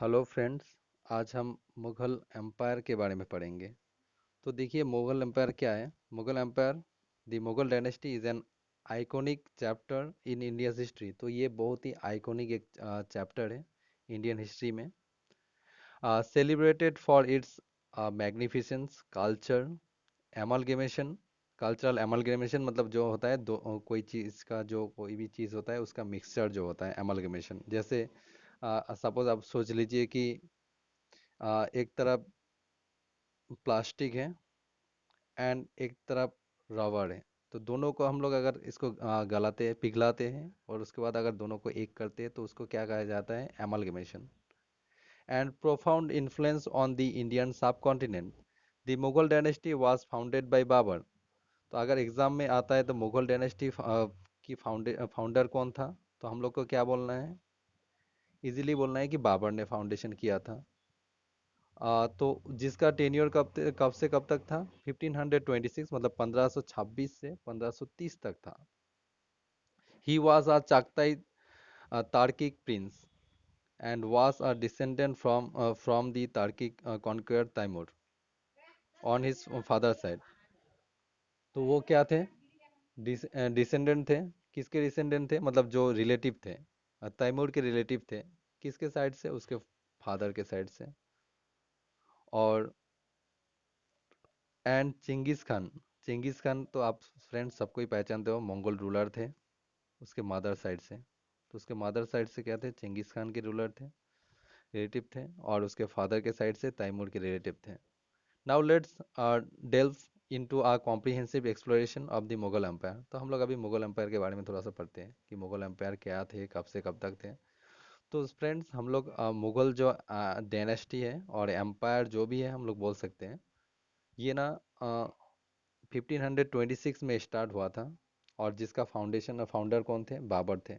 Hello friends. आज हम Mughal empire के बारे में पढ़ेंगे। तो देखिए मुगल एम्पायर क्या है। Mughal empire, the Mughal dynasty is an iconic chapter in India's history. तो ये बहुत ही आइकॉनिक एक चैप्टर है इंडियन हिस्ट्री में। Celebrated for its magnificence culture amalgamation. Cultural amalgamation मतलब जो होता है कोई चीज़ का, जो कोई भी चीज़ होता है उसका मिक्सचर जो होता है एमलगेमेशन। जैसे सपोज आप सोच लीजिए कि एक तरफ प्लास्टिक है एंड एक तरफ रबर है। तो दोनों को हम लोग अगर इसको गलाते हैं, पिघलाते हैं और उसके बाद अगर दोनों को एक करते हैं तो उसको क्या कहा जाता है? Amalgamation. And profound influence on the Indian subcontinent. The Mughal dynasty was founded by Babur. तो अगर एग्जाम में आता है तो मुगल डायनेस्टी की फाउंडर कौन था, तो हम लोग को क्या बोलना है? इजीली बोलना है कि बाबर ने फाउंडेशन किया था। तो जिसका टेन्योर कब से कब तक था? 1526 मतलब 1526 से 1530 तक था। He was a Chagatai Turkic prince and was a descendant from the Turkic conqueror Timur on his father side. तो वो क्या थे? डिसेंडेंट थे। किसके डिसेंडेंट थे? मतलब जो रिलेटिव थे, तैमूर के रिलेटिव थे। किसके साइड से? उसके फादर के साइड से। और and Chingis Khan. Chingis Khan तो आप फ्रेंड्स सबको ही पहचानते हो, मंगोल रूलर थे उसके मदर साइड से। तो उसके मदर साइड से क्या थे? चिंगिस खान के रूलर थे, रिलेटिव थे। और उसके फादर के साइड से तैमूर के रिलेटिव थे। Now let's delve into a comprehensive exploration of the Mughal empire. तो हम लोग अभी मुगल एम्पायर के बारे में थोड़ा सा पढ़ते हैं कि मुगल एम्पायर क्या थे, कब से कब तक थे। तो फ्रेंड्स हम लोग मुगल जो डायनेस्टी है और एम्पायर जो भी है हम लोग बोल सकते हैं, ये ना 1526 में स्टार्ट हुआ था। और जिसका फाउंडर कौन थे? बाबर थे।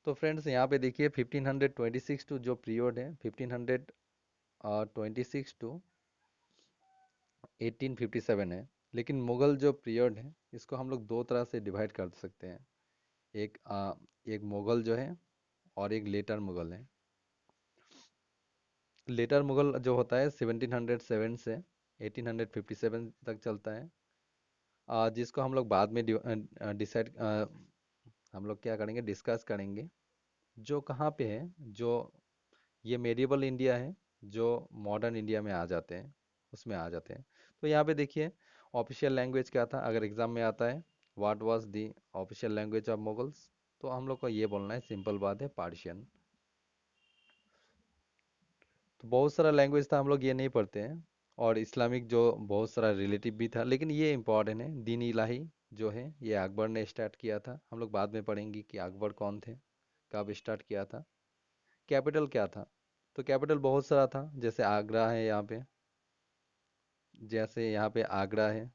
तो फ्रेंड्स यहाँ पे देखिए 1526 टू जो पीरियड है, 1526 टू 1857 है। लेकिन मुगल जो पीरियड है इसको हम लोग दो तरह से डिवाइड कर सकते हैं। एक मुगल जो है और एक लेटर मुगल है। लेटर मुगल जो होता है 1707 से 1857 तक चलता है। जिसको हम लोग बाद में डिसाइड हम लोग क्या करेंगे, डिस्कस करेंगे। जो कहाँ पे है, जो ये मेडिवल इंडिया है, जो मॉडर्न इंडिया में आ जाते हैं, उसमें आ जाते हैं। तो यहाँ पे देखिए ऑफिशियल लैंग्वेज क्या था, अगर एग्जाम में आता है what was the official language of Mughals, तो हम लोग को ये बोलना है, सिंपल बात है, पार्शियन। तो बहुत सारा लैंग्वेज था, हम लोग ये नहीं पढ़ते हैं। और इस्लामिक जो बहुत सारा रिलेटिव भी था, लेकिन ये इंपॉर्टेंट है, दीन इलाही जो है ये अकबर ने स्टार्ट किया था। हम लोग बाद में पढ़ेंगे कि अकबर कौन थे, कब स्टार्ट किया था। कैपिटल क्या था? तो कैपिटल बहुत सारा था, जैसे आगरा है यहाँ पे, जैसे यहाँ पे आगरा है।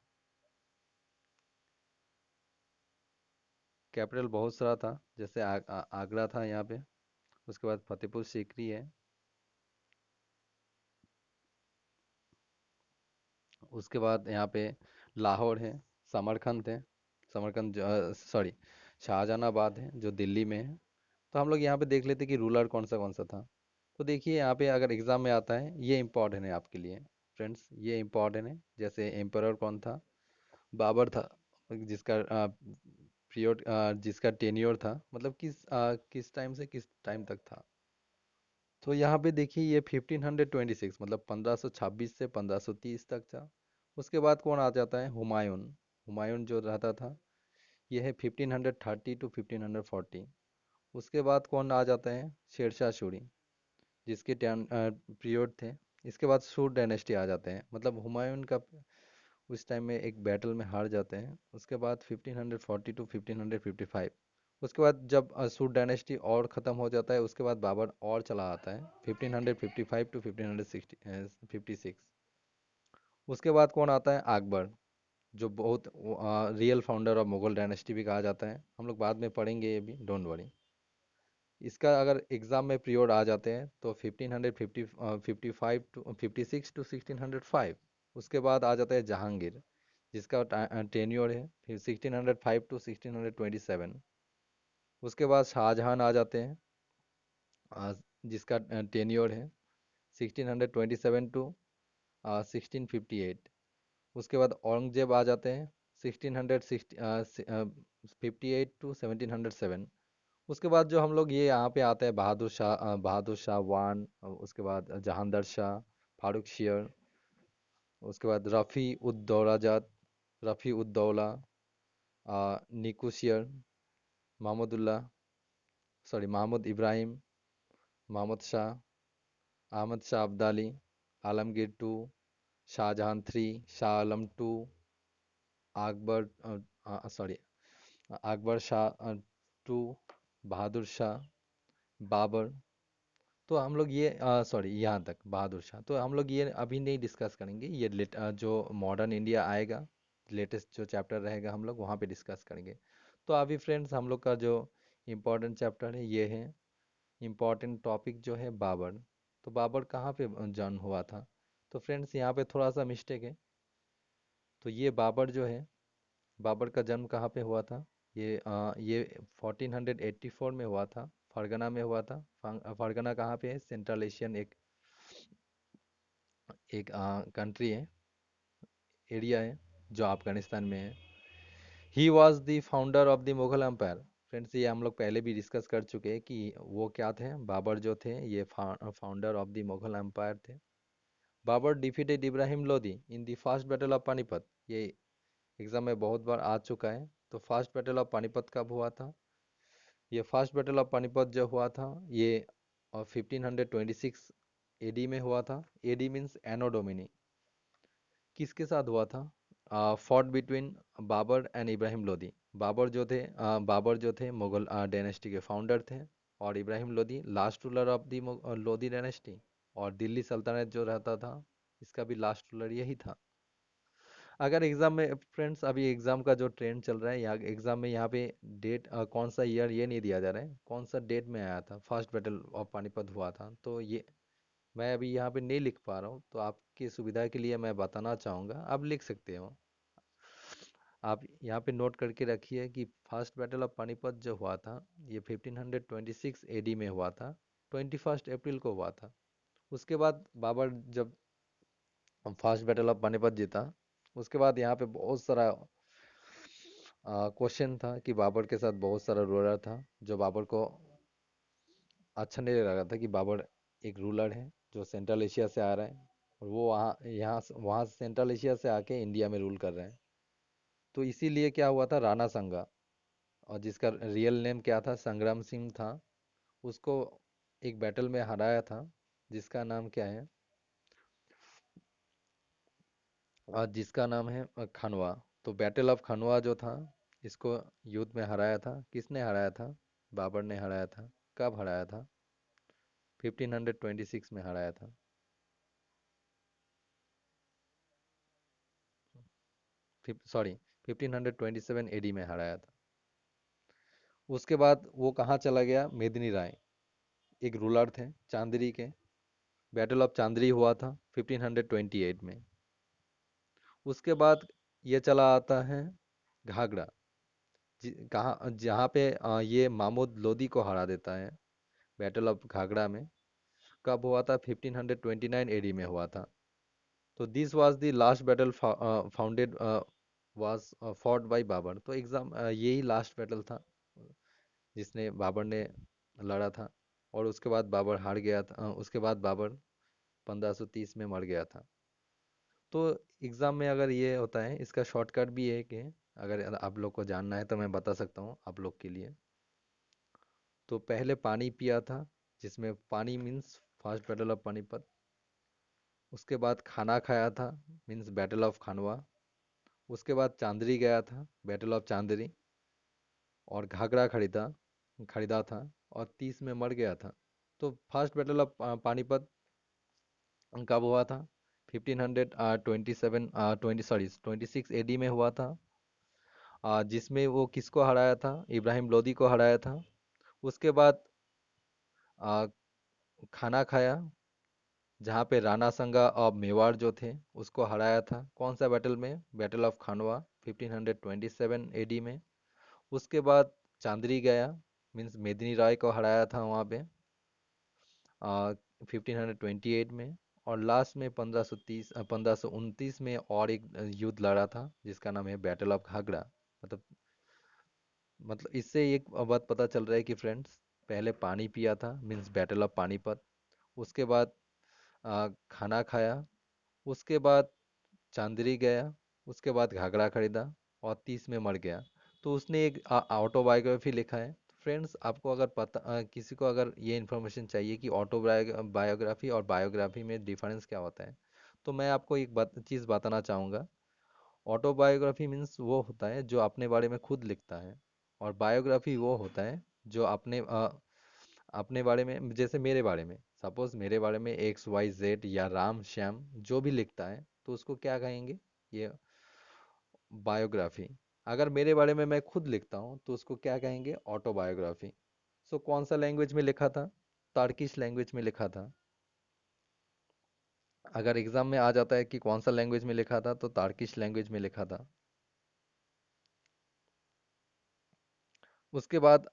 कैपिटल बहुत सारा था, जैसे आगरा था यहाँ पे। उसके बाद फतेहपुर सीकरी है। उसके बाद यहाँ पे लाहौर है। समरकंद है, समरकंद सॉरी शाहजहानाबाद है जो दिल्ली में है। तो हम लोग यहाँ पे देख लेते हैं कि रूलर कौन सा था। तो देखिए यहाँ पे अगर एग्जाम में आता है, ये इंपॉर्टेंट है आपके लिए फ्रेंड्स, ये इंपॉर्टेंट है। जैसे एम्परर कौन था? बाबर था। जिसका पीरियड, जिसका टेन्योर था, मतलब किस टाइम से किस टाइम तक था। तो यहाँ पे देखिए ये 1526 मतलब 1526 से 1530 तक था। उसके बाद कौन आ जाता है? हुमायूं। हुमायूं जो रहता था, ये है 1530 टू 1540। उसके बाद कौन आ जाता है? शेरशाह सूरी, जिसके पीरियड थे। इसके बाद सूर डायनेस्टी आ जाते हैं, मतलब हुमायूं का उस टाइम में एक बैटल में हार जाते हैं। उसके बाद 1540 टू 1555। उसके बाद जब सूट डायनेस्टी और ख़त्म हो जाता है, उसके बाद बाबर और चला आता है 1555 टू 1556। उसके बाद कौन आता है? अकबर, जो बहुत real founder of Mughal dynasty भी कहा जाता है। हम लोग बाद में पढ़ेंगे ये भी, डोंट वरी। इसका अगर एग्जाम में पीरियड आ जाते हैं तो 1555 टू 56 टू 1605। उसके बाद आ जाता है जहांगीर, जिसका टेन्योर है फिर 1605 टू 1627। उसके बाद शाहजहां आ जाते हैं। जिसका टेन्योर है 1627 टू 1658। उसके बाद औरंगजेब आ जाते हैं 1658 टू 1707। उसके बाद जो हम लोग ये यहाँ पे आते हैं बहादुर शाह वान, उसके बाद जहांदर शाह, फारूक शेर, उसके बाद रफ़ी उद Daula, Neku Siyar, Mahmudullah, Mahmud Ibrahim, Mohammad Shah, Ahmad Shah Abdali, Alamgir two, Shahjahan three, Shah Alam two, Akbar sorry Akbar Shah two, Bahadur Shah, Babur. तो हम लोग ये यहाँ तक बहादुर शाह, तो हम लोग ये अभी नहीं डिस्कस करेंगे। ये जो मॉडर्न इंडिया आएगा, लेटेस्ट जो चैप्टर रहेगा हम लोग वहाँ पे डिस्कस करेंगे। तो अभी फ्रेंड्स हम लोग का जो इम्पोर्टेंट चैप्टर है ये है, इम्पोर्टेंट टॉपिक जो है बाबर। तो बाबर कहाँ पे जन्म हुआ था? तो फ्रेंड्स यहाँ पे थोड़ा सा मिस्टेक है। तो ये बाबर जो है, बाबर का जन्म कहाँ पे हुआ था? ये 1484 में हुआ था, फरगना में हुआ था। फरगना कहाँ पे है? सेंट्रल एशियन एक एक कंट्री है, एरिया है जो अफगानिस्तान में है। He was the founder of the Mughal empire. Friends ये हम लोग पहले भी डिस्कस कर चुके हैं कि वो क्या थे। बाबर जो थे ये founder of the Mughal empire थे। Babur defeated Ibrahim Lodi in the first battle of Panipat. ये एग्जाम में बहुत बार आ चुका है। तो फर्स्ट बैटल ऑफ पानीपत कब हुआ था? ये फर्स्ट बैटल ऑफ पानीपत जो हुआ था ये 1526 एडी में हुआ था। AD means anno domini. किसके साथ हुआ था? Fought between Babur and Ibrahim Lodi. Babur जो थे मुगल डायनेस्टी के फाउंडर थे, और Ibrahim Lodi last ruler of the Lodi dynasty. और दिल्ली सल्तनत जो रहता था इसका भी लास्ट रूलर यही था। अगर एग्जाम में फ्रेंड्स, अभी एग्जाम का जो ट्रेंड चल रहा है, यहाँ एग्जाम में यहाँ पे डेट कौन सा ईयर ये नहीं दिया जा रहा है, कौन सा डेट में आया था फर्स्ट बैटल ऑफ पानीपत हुआ था। तो ये मैं अभी यहाँ पे नहीं लिख पा रहा हूँ, तो आपकी सुविधा के लिए मैं बताना चाहूँगा, आप लिख सकते हो। आप यहाँ पे नोट करके रखिए कि फर्स्ट बैटल ऑफ पानीपत जो हुआ था ये 1526 एडी में हुआ था, 21 अप्रैल को हुआ था। उसके बाद बाबर जब फर्स्ट बैटल ऑफ पानीपत जीता, उसके बाद यहाँ पे बहुत सारा क्वेश्चन था कि बाबर के साथ बहुत सारा रूलर था, जो बाबर को अच्छा नहीं लगा था कि बाबर एक रूलर है जो सेंट्रल एशिया से आ रहा है, और वो वहाँ सेंट्रल एशिया से आके इंडिया में रूल कर रहे हैं। तो इसीलिए क्या हुआ था, राणा संगा, और जिसका रियल नेम क्या था, संग्राम सिंह था, उसको एक बैटल में हराया था, जिसका नाम क्या है, जिसका नाम है खनवा। तो बैटल ऑफ खनवा जो था, इसको युद्ध में हराया था। किसने हराया था? बाबर ने हराया था। कब हराया था? 1526 में हराया था। सॉरी, 1527 एडी में हराया था। उसके बाद वो कहाँ चला गया? मेदिनी राय, एक रूलर थे चांदेरी के। बैटल ऑफ चांदेरी हुआ था 1528 में। उसके बाद ये चला आता है घाघरा, कहाँ जहाँ पे ये महमूद लोदी को हरा देता है, बैटल ऑफ घाघरा में। कब हुआ था? 1529 एडी में हुआ था। तो this was the last battle founded was fought by Babur. तो यही लास्ट बैटल था जिसने बाबर ने लड़ा था, और उसके बाद बाबर हार गया था। उसके बाद बाबर 1530 में मर गया था। तो एग्ज़ाम में अगर ये होता है, इसका शॉर्टकट भी है कि अगर आप लोग को जानना है तो मैं बता सकता हूँ आप लोग के लिए। तो पहले पानी पिया था, जिसमें पानी means first battle of Panipat. उसके बाद खाना खाया था, मीन्स बैटल ऑफ खानवा। उसके बाद चांदरी गया था, बैटल ऑफ चांदरी। और घाघरा खरीदा था, और 30 में मर गया था। तो फर्स्ट बैटल ऑफ पानीपत कब हुआ था? 1527 26 एडी में हुआ था, जिसमें वो किसको हराया था? इब्राहिम लोदी को हराया था। उसके बाद आ, खाना खाया, जहाँ पे राणा संगा और मेवाड़ जो थे उसको हराया था। कौन सा बैटल में? बैटल ऑफ खानवा 1527 एडी में। उसके बाद चांदरी गया, मीन्स मेदिनी राय को हराया था वहाँ पे। 1528 में। और लास्ट में 1529 में और एक युद्ध लड़ा था जिसका नाम है बैटल ऑफ घाघरा। मतलब इससे एक बात पता चल रहा है कि फ्रेंड्स, पहले पानी पिया था मीन्स बैटल ऑफ पानीपत, उसके बाद खाना खाया, उसके बाद चांदरी गया, उसके बाद घाघरा खरीदा, और 30 में मर गया। तो उसने एक ऑटोबायोग्राफी लिखा है। फ्रेंड्स, आपको अगर किसी को अगर ये इन्फॉर्मेशन चाहिए कि ऑटोबायोग्राफी और बायोग्राफी में डिफरेंस क्या होता है, तो मैं आपको एक चीज़ बताना चाहूँगा। ऑटोबायोग्राफी मीन्स वो होता है जो अपने बारे में खुद लिखता है, और बायोग्राफी वो होता है जो अपने बारे में, जैसे मेरे बारे में, सपोज मेरे बारे में एक्स वाई जेड या राम श्याम जो भी लिखता है, तो उसको क्या कहेंगे? ये बायोग्राफी। अगर मेरे बारे में मैं खुद लिखता हूँ तो उसको क्या कहेंगे? ऑटोबायोग्राफी। सो कौन सा लैंग्वेज में लिखा था? तार्किश लैंग्वेज में लिखा था। अगर एग्जाम में आ जाता है कि कौन सा लैंग्वेज में लिखा था, तो तार्किश लैंग्वेज में लिखा था। उसके बाद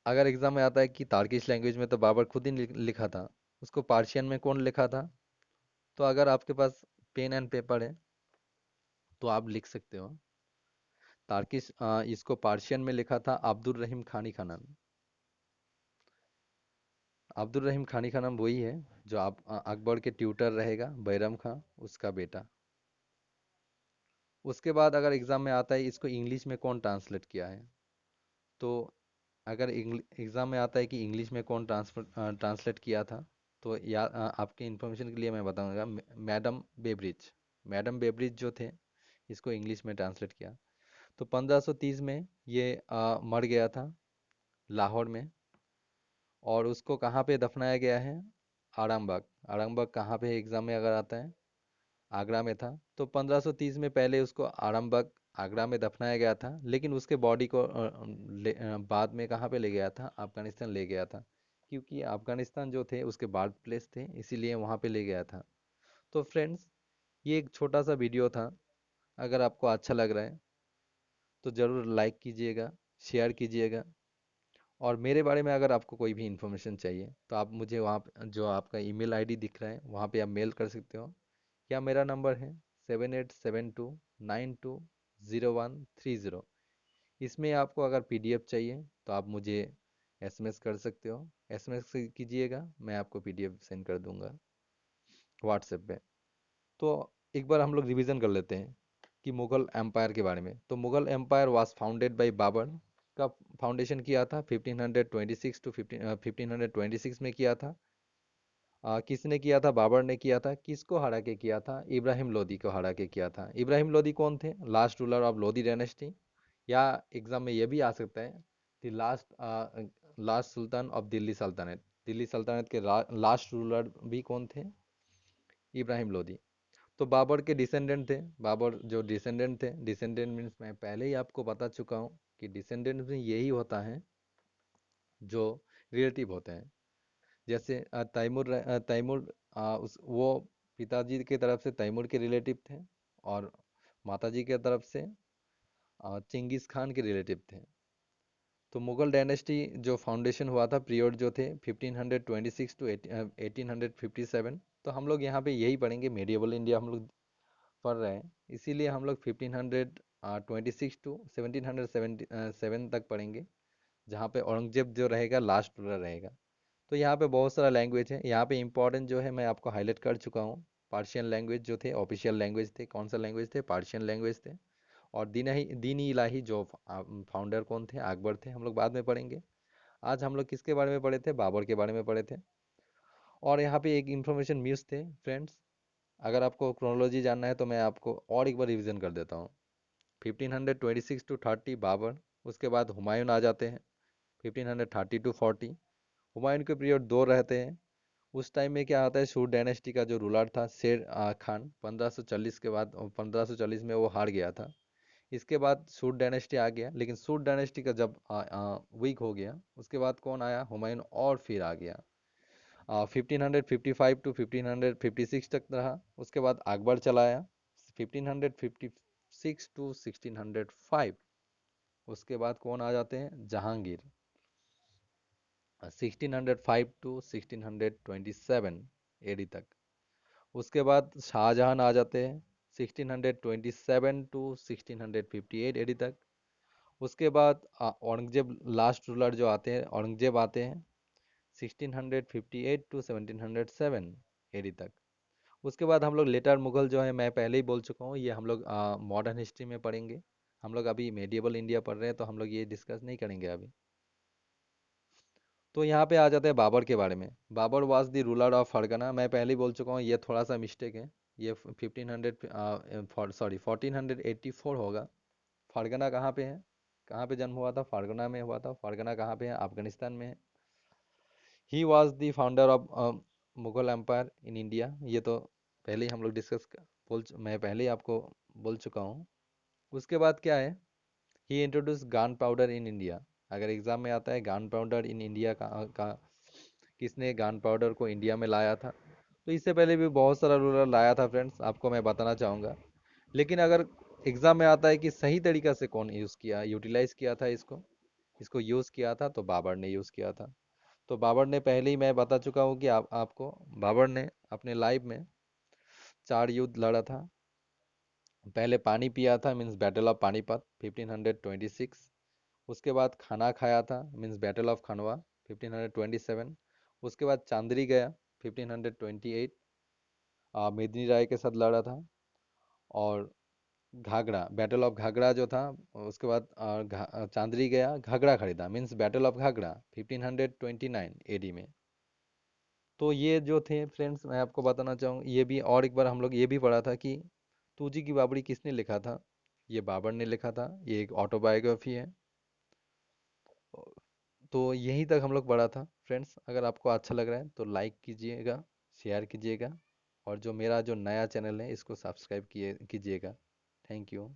अगर एग्जाम में आता है कि तार्किश लैंग्वेज में, तो बाबर खुद ही लिखा था। उसको पार्शियन में कौन लिखा था? तो अगर आपके पास पेन एंड पेपर है तो आप लिख सकते हो। इसको पार्शियन में लिखा था अब्दुल रहीम खानी खानन। अब्दुल रहीम खानी खानम वही है जो आप अकबर के ट्यूटर रहेगा, बैरम खां, उसका बेटा। उसके बाद अगर एग्जाम में आता है इसको इंग्लिश में कौन ट्रांसलेट किया है, तो अगर एग्जाम में आता है कि इंग्लिश में कौन ट्रांसलेट किया था, तो आपके इंफॉर्मेशन के लिए मैं बताऊंगा, मैडम बेब्रिज। मैडम बेब्रिज जो थे, इसको इंग्लिश में ट्रांसलेट किया। तो 1530 में ये मर गया था लाहौर में। और उसको कहाँ पे दफनाया गया है? आरामबाग। आरामबाग कहाँ पे है एग्जाम में अगर आता है? आगरा में था। तो 1530 में पहले उसको आरामबाग आगरा में दफनाया गया था, लेकिन उसके बॉडी को बाद में कहाँ पे ले गया था? अफगानिस्तान ले गया था, क्योंकि अफगानिस्तान जो थे उसके बर्थ प्लेस थे, इसीलिए वहाँ पे ले गया था। तो फ्रेंड्स, ये एक छोटा सा वीडियो था। अगर आपको अच्छा लग रहा है तो ज़रूर लाइक कीजिएगा, शेयर कीजिएगा। और मेरे बारे में अगर आपको कोई भी इन्फॉर्मेशन चाहिए तो आप मुझे वहाँ जो आपका ईमेल आईडी दिख रहा है वहाँ पे आप मेल कर सकते हो, या मेरा नंबर है 7872920130। इसमें आपको अगर पीडीएफ चाहिए तो आप मुझे एसएमएस कर सकते हो। एसएमएस कीजिएगा, मैं आपको पीडीएफ सेंड कर दूंगा व्हाट्सएप पे। तो एक बार हम लोग रिवीजन कर लेते हैं कि मुगल एम्पायर के बारे में। तो Mughal empire was founded by Babur. का फाउंडेशन किया था 1526 टू 1526 में किया था। किसने किया था? बाबर ने किया था। किसको हरा के किया था? इब्राहिम लोदी को हरा के किया था। इब्राहिम लोदी कौन थे? Last ruler of Lodi dynasty. या एग्जाम में ये भी आ सकता है कि लास्ट सुल्तान ऑफ दिल्ली सल्तनत। दिल्ली सल्तनत के लास्ट रूलर भी कौन थे? इब्राहिम लोदी। तो बाबर के डिसेंडेंट थे। बाबर जो डिसेंडेंट थे, डिसेंडेंट मीन्स मैं पहले ही आपको बता चुका हूँ कि डिसेंडेंट में यही होता है जो रिलेटिव होते हैं। जैसे तैमूर, वो पिताजी के तरफ से तैमूर के रिलेटिव थे, और माताजी के तरफ से चिंगिस खान के रिलेटिव थे। तो मुगल डायनेस्टी जो फाउंडेशन हुआ था, पीरियड जो थे 1526 टू 1857। तो हम लोग यहाँ पे यही पढ़ेंगे, मेडिएवल इंडिया हम लोग पढ़ रहे हैं, इसीलिए हम लोग 1526 टू 1777 तक पढ़ेंगे, जहाँ पे औरंगजेब जो रहेगा लास्ट रूलर रहेगा। तो यहाँ पे बहुत सारा लैंग्वेज है। यहाँ पे इंपॉर्टेंट जो है मैं आपको हाईलाइट कर चुका हूँ। पार्शियन लैंग्वेज जो थे ऑफिशियल लैंग्वेज थे। कौन सा लैंग्वेज थे? पार्शियन लैंग्वेज थे। और दीनी इलाही जो फाउंडर कौन थे? अकबर थे, हम लोग बाद में पढ़ेंगे। आज हम लोग किसके बारे में पढ़े थे? बाबर के बारे में पढ़े थे। और यहाँ पे एक इन्फॉर्मेशन मिस थे फ्रेंड्स। अगर आपको क्रोनोलॉजी जानना है तो मैं आपको और एक बार रिवीजन कर देता हूँ। 1526 टू 30 बाबर। उसके बाद हुमायूं आ जाते हैं 1530 टू 40। हुमायूं के पीरियड दो रहते हैं। उस टाइम में क्या आता है, सूर डायनेस्टी का जो रूलर था शेर खान, 1540 के बाद 1540 में वो हार गया था। इसके बाद सूर डायनेस्टी आ गया, लेकिन सूर डायनेस्टी का जब वीक हो गया, उसके बाद कौन आया? हुमायूं, और फिर आ गया। 1555 टू 1556 तक रहा। उसके बाद अकबर चलाया 1556 टू 1605। उसके बाद कौन आ जाते हैं? जहांगीर। 1605 टू 1627 एडी तक। उसके बाद शाहजहां आ जाते हैं 1627 टू 1658 एडी तक। उसके बाद औरंगजेब लास्ट रूलर जो आते हैं, औरंगजेब आते हैं 1658 टू 1707 एडी तक। उसके बाद हम लोग लेटर मुगल जो है, मैं पहले ही बोल चुका हूँ, ये हम लोग मॉडर्न हिस्ट्री में पढ़ेंगे। हम लोग अभी मेडिएवल इंडिया पढ़ रहे हैं, तो हम लोग ये डिस्कस नहीं करेंगे अभी। तो यहाँ पे आ जाते हैं बाबर के बारे में। Babur was the ruler of Fergana. मैं पहले ही बोल चुका हूँ, ये थोड़ा सा मिस्टेक है। ये 1500 सॉरी 1484 होगा। फरगना कहाँ पे है, कहाँ पे जन्म हुआ था? फरगना में हुआ था। फरगना कहाँ पे है? अफगानिस्तान में है। He was the founder of Mughal empire in India. ये तो पहले ही हम लोग मैं पहले ही आपको बोल चुका हूँ। उसके बाद क्या है, he introduce gunpowder in India. अगर एग्जाम में आता है गन पाउडर इन इंडिया का किसने गन पाउडर को इंडिया में लाया था, तो इससे पहले भी बहुत सारा रूलर लाया था फ्रेंड्स, आपको मैं बताना चाहूँगा। लेकिन अगर एग्जाम में आता है कि सही तरीका से कौन यूज़ किया, यूटिलाइज किया था इसको, यूज़ किया था, तो बाबर ने यूज़ किया था। तो बाबर ने, पहले ही मैं बता चुका हूँ कि आपको, बाबर ने अपने लाइफ में 4 युद्ध लड़ा था। पहले पानी पिया था, मीन्स बैटल ऑफ पानीपत 1526। उसके बाद खाना खाया था, मीन्स बैटल ऑफ खनवा 1527। उसके बाद चांदरी गया 1528, मेदिनी राय के साथ लड़ा था। और घाघरा, बैटल ऑफ घाघरा जो था, उसके बाद चांदरी गया, घाघरा खरीदा, means battle of Ghaghra 1529 AD में। तो ये जो थे फ्रेंड्स, मैं आपको बताना चाहूँ, ये भी, और एक बार हम लोग ये भी पढ़ा था कि तूजी की बाबरी किसने लिखा था? ये बाबर ने लिखा था। ये एक ऑटोबायोग्राफी है। तो यहीं तक हम लोग पढ़ा था फ्रेंड्स। अगर आपको अच्छा लग रहा है तो लाइक कीजिएगा, शेयर कीजिएगा, और जो मेरा जो नया चैनल है इसको सब्सक्राइब कीजिएगा। Thank you.